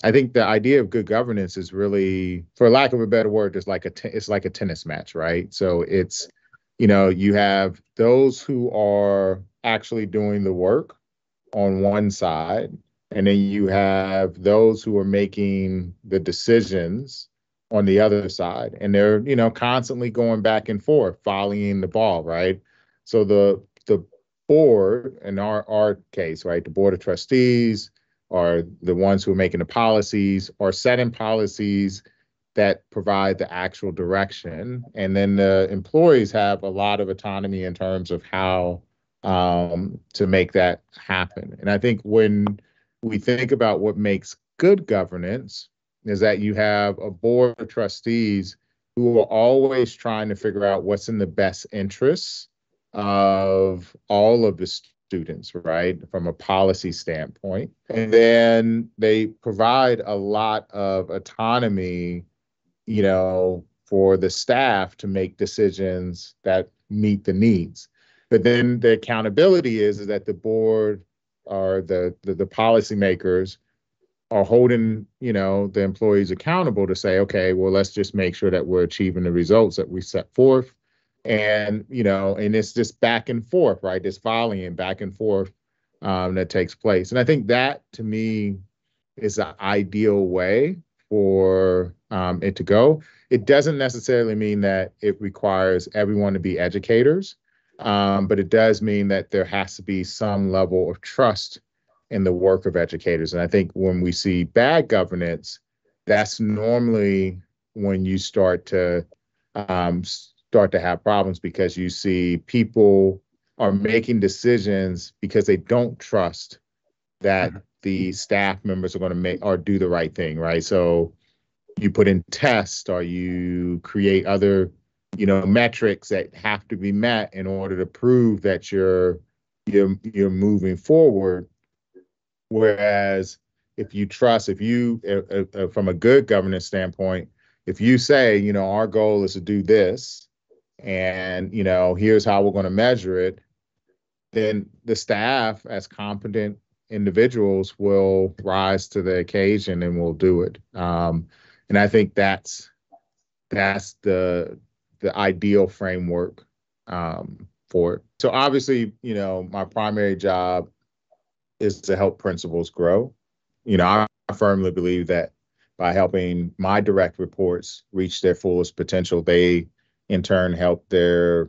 I think the idea of good governance is really, for lack of a better word, it's like a tennis match, right? So it's, you have those who are actually doing the work on one side, and then you have those who are making the decisions on the other side. And they're, constantly going back and forth, volleying the ball, right? So the board, in our case, right, the board of trustees are the ones who are making the policies or setting policies that provide the actual direction. And then the employees have a lot of autonomy in terms of how to make that happen. And I think when we think about what makes good governance is that you have a board of trustees who are always trying to figure out what's in the best interests of all of the students, right, from a policy standpoint. And then they provide a lot of autonomy, for the staff to make decisions that meet the needs. But then the accountability is that the board or the policymakers are holding, the employees accountable to say, okay, well, let's just make sure that we're achieving the results that we set forth. And, and it's just back and forth, right? This volleying back and forth that takes place. And I think that, to me, is an ideal way for it to go. It doesn't necessarily mean that it requires everyone to be educators, but it does mean that there has to be some level of trust in the work of educators. And I think when we see bad governance, that's normally when you start to have problems, because you see people are making decisions because they don't trust that the staff members are going to make or do the right thing, right? So you put in tests or you create other, metrics that have to be met in order to prove that you're moving forward. Whereas if you trust, from a good governance standpoint, if you say, our goal is to do this, and, here's how we're going to measure it, then the staff, as competent individuals, will rise to the occasion and will do it. And I think that's the ideal framework for it. So obviously, my primary job is to help principals grow. I firmly believe that by helping my direct reports reach their fullest potential, they in turn help their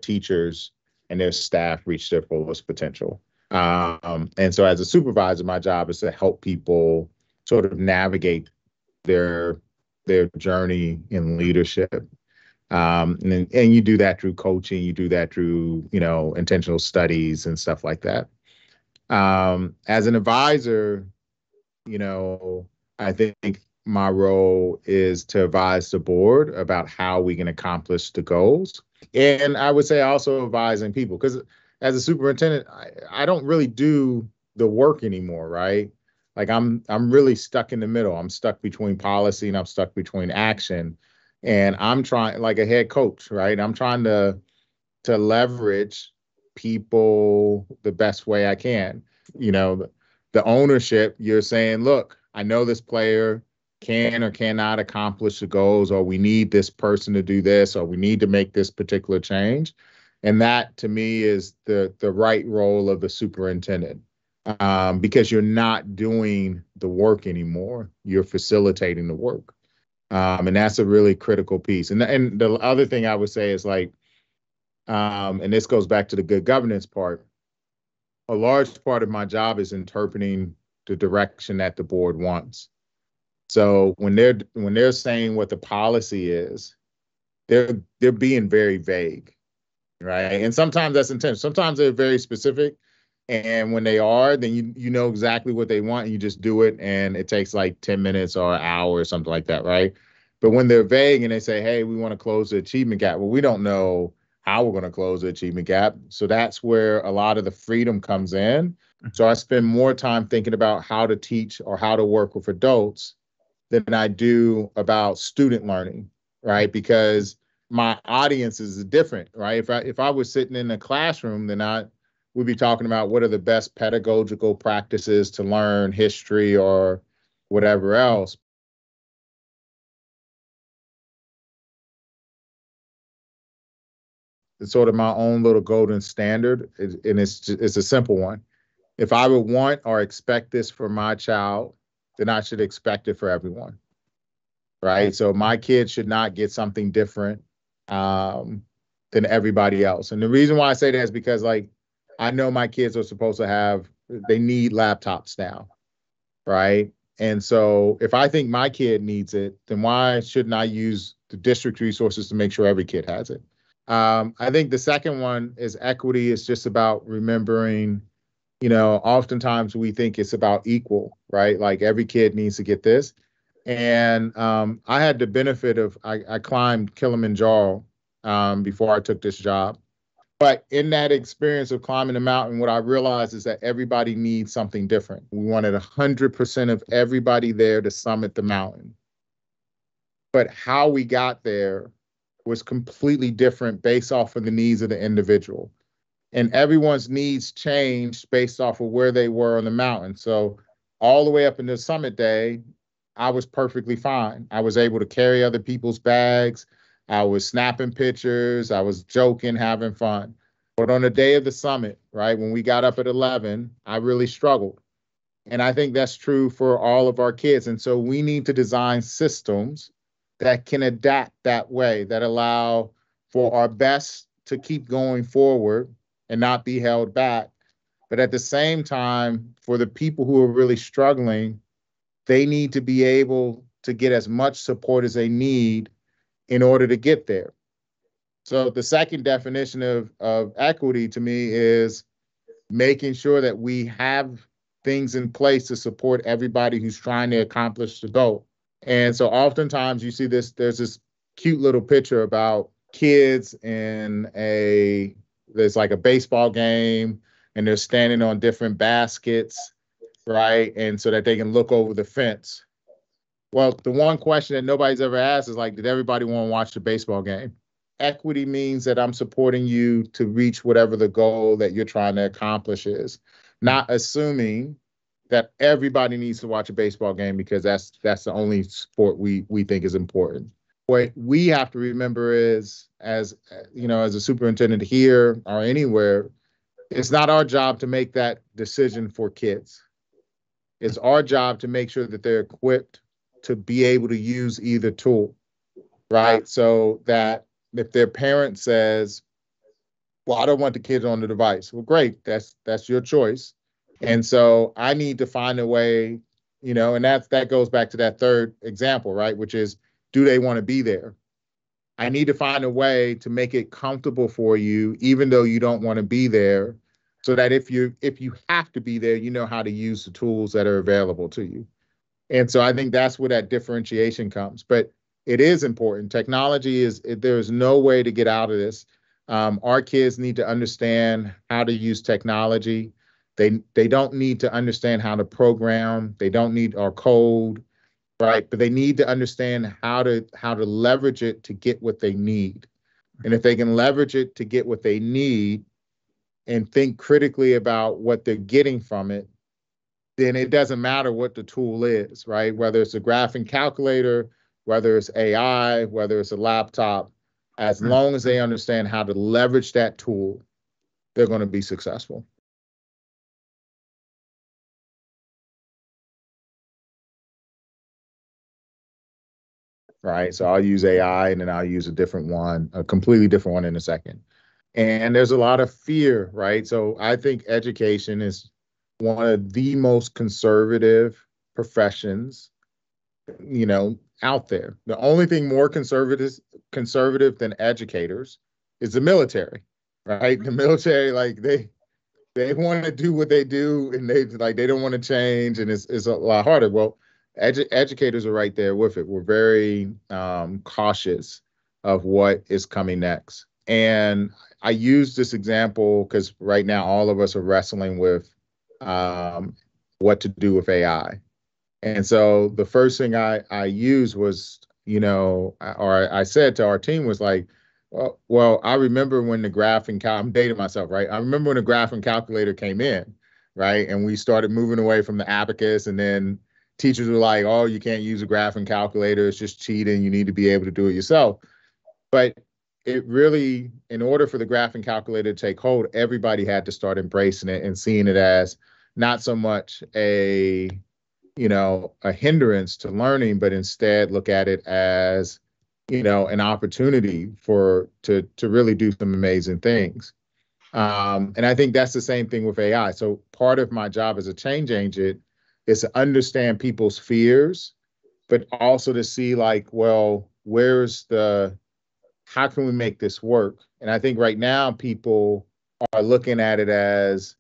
teachers and their staff reach their fullest potential. And so as a supervisor, my job is to help people sort of navigate their journey in leadership. And you do that through coaching, you do that through, intentional studies and stuff like that. As an advisor, I think my role is to advise the board about how we can accomplish the goals. And I would say also advising people, because as a superintendent, I don't really do the work anymore, right? Like I'm really stuck in the middle. I'm stuck between policy and I'm stuck between action. And I'm trying, like a head coach, right? I'm trying to leverage people the best way I can. The ownership, you're saying, look, I know this player can or cannot accomplish the goals, or we need this person to do this, or we need to make this particular change. And that, to me, is the right role of the superintendent, because you're not doing the work anymore. You're facilitating the work. And that's a really critical piece. And the other thing I would say is and this goes back to the good governance part, a large part of my job is interpreting the direction that the board wants. So when they're saying what the policy is, they're being very vague, right? And sometimes that's intentional. Sometimes they're very specific. And when they are, then you know exactly what they want, and you just do it, and it takes like 10 minutes or an hour or something like that, right? But when they're vague and they say, hey, we want to close the achievement gap, well, we don't know how we're going to close the achievement gap. So that's where a lot of the freedom comes in. So I spend more time thinking about how to teach or how to work with adults than I do about student learning, right? Because my audience is different, right? If I was sitting in a classroom, then we'd be talking about what are the best pedagogical practices to learn history or whatever else. It's sort of my own little golden standard, and it's a simple one. If I would want or expect this for my child, then I should expect it for everyone, right? So my kid should not get something different than everybody else. And the reason why I say that is because, like, I know my kids are supposed to they need laptops now, right? And so if I think my kid needs it, then why shouldn't I use the district resources to make sure every kid has it? I think the second one is equity. It's just about remembering, oftentimes we think it's about equal, right? Like every kid needs to get this. And I had the benefit of, I climbed Kilimanjaro before I took this job. But in that experience of climbing the mountain, what I realized is that everybody needs something different. We wanted 100% of everybody there to summit the mountain. But how we got there was completely different based off of the needs of the individual. And everyone's needs changed based off of where they were on the mountain. So all the way up into summit day, I was perfectly fine. I was able to carry other people's bags. I was snapping pictures. I was joking, having fun. But on the day of the summit, right, when we got up at 11, I really struggled. And I think that's true for all of our kids. And so we need to design systems that can adapt that way, that allow for our best to keep going forward and not be held back. But at the same time, for the people who are really struggling, they need to be able to get as much support as they need in order to get there. So the second definition of equity to me is making sure that we have things in place to support everybody who's trying to accomplish the goal. And so oftentimes you see there's this cute little picture about kids there's like a baseball game and they're standing on different baskets, right? And so that they can look over the fence. Well, the one question that nobody's ever asked is like, did everybody want to watch the baseball game? Equity means that I'm supporting you to reach whatever the goal that you're trying to accomplish is, not assuming that everybody needs to watch a baseball game because that's the only sport we think is important. What we have to remember is, as a superintendent here or anywhere, it's not our job to make that decision for kids. It's our job to make sure that they're equipped to be able to use either tool, right? So that if their parent says, well, I don't want the kids on the device. Well, great, that's your choice. And so I need to find a way, and that goes back to that third example, right? Which is, do they want to be there? I need to find a way to make it comfortable for you, even though you don't want to be there, so that if you have to be there, you know how to use the tools that are available to you. And so I think that's where that differentiation comes. But it is important. Technology there's no way to get out of this. Our kids need to understand how to use technology. They don't need to understand how to program. They don't need our code, right? But they need to understand how to leverage it to get what they need. And if they can leverage it to get what they need and think critically about what they're getting from it, then it doesn't matter what the tool is, right? Whether it's a graphing calculator, whether it's AI, whether it's a laptop, as long as they understand how to leverage that tool, they're going to be successful. Right. So I'll use AI and then I'll use a completely different one in a second. And there's a lot of fear, right? So I think education is one of the most conservative professions, out there. The only thing more conservative than educators is the military, right? The military, like they want to do what they do and they don't want to change, and it's a lot harder. Well, educators are right there with it. We're very cautious of what is coming next. And I use this example because right now all of us are wrestling with what to do with AI. And so the first thing I used was, I said to our team was like, well, I remember when I'm dating myself, right? I remember when the graphing calculator came in, right? And we started moving away from the abacus, and then teachers were like, oh, you can't use a graphing calculator. It's just cheating. You need to be able to do it yourself. But it really, in order for the graphing calculator to take hold, everybody had to start embracing it and seeing it as not so much a hindrance to learning, but instead look at it as, an opportunity to really do some amazing things. And I think that's the same thing with AI. So part of my job as a change agent is to understand people's fears, but also to see like, well, how can we make this work? And I think right now people are looking at it as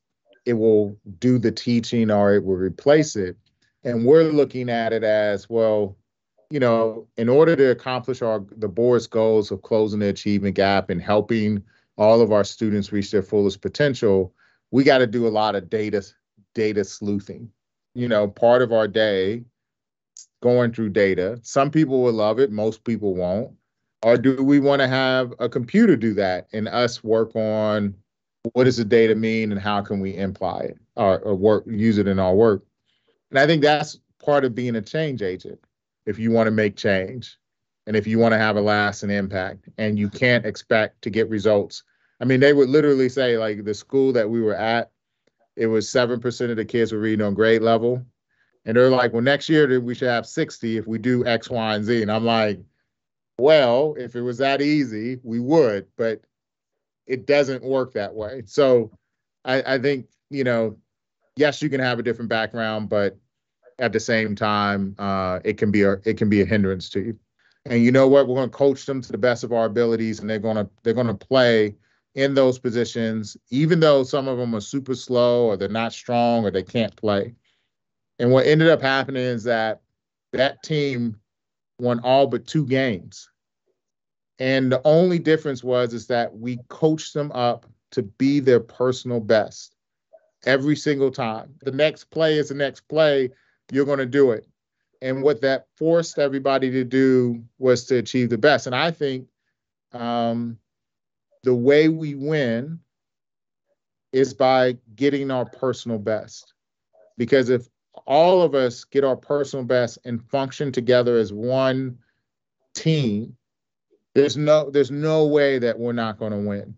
it will do the teaching or it will replace it. And we're looking at it as, well, in order to accomplish the board's goals of closing the achievement gap and helping all of our students reach their fullest potential, we got to do a lot of data sleuthing. Part of our day going through data. Some people will love it, most people won't. Or do we want to have a computer do that and us work on what does the data mean and how can we imply it or use it in our work? And I think that's part of being a change agent. If you want to make change and if you want to have a lasting impact, and you can't expect to get results. I mean, they would literally say, like, the school that we were at, it was 7% of the kids were reading on grade level. And they're like, well, next year we should have 60 if we do X, Y, and Z. And I'm like, well, if it was that easy, we would, but it doesn't work that way. So I think, yes, you can have a different background, but at the same time, it can be a hindrance to you. And you know what? We're going to coach them to the best of our abilities, and they're going to play in those positions, even though some of them are super slow or they're not strong or they can't play. And what ended up happening is that team won all but 2 games. And the only difference is that we coached them up to be their personal best every single time. The next play is the next play. You're going to do it. And what that forced everybody to do was to achieve the best. And I think the way we win is by getting our personal best. Because if all of us get our personal best and function together as one team, there's no way that we're not going to win.